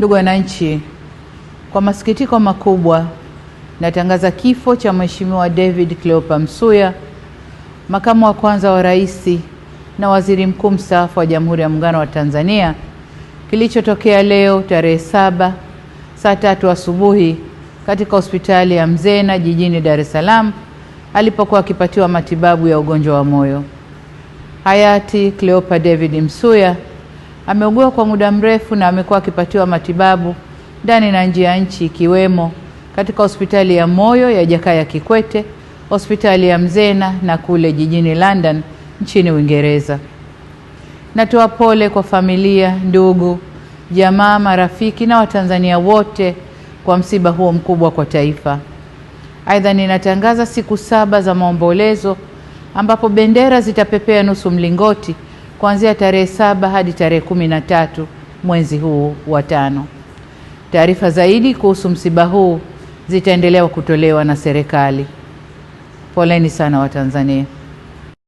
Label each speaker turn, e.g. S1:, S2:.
S1: Ndugu wananchi, kwa masikitiko makubwa natangaza kifo cha Mheshimiwa David Cleopa Msuya, makamu wa kwanza wa rais na waziri mkuu mstaafu wa Jamhuri ya Muungano wa Tanzania, kilichotokea leo tarehe 7 saa 3 asubuhi katika hospitali ya Mzena jijini Dar es Salaam alipokuwa akipatiwa matibabu ya ugonjwa wa moyo. Hayati Cleopa David Msuya ameugua kwa muda mrefu na amekuwa akipatiwa matibabu ndani na nje ya nchi, ikiwemo katika hospitali ya moyo ya Jakaya Kikwete, hospitali ya Mzena na kule jijini London nchini Uingereza. Natoa pole kwa familia, ndugu, jamaa, marafiki na Watanzania wote kwa msiba huo mkubwa kwa taifa. Aidha, ninatangaza siku 7 za maombolezo ambapo bendera zitapepea nusu mlingoti kuanzia tarehe 7 hadi tarehe 13 mwezi huu wa 5. Taarifa zaidi kuhusu msiba huu zitaendelea kutolewa na serikali. Poleni sana Watanzania.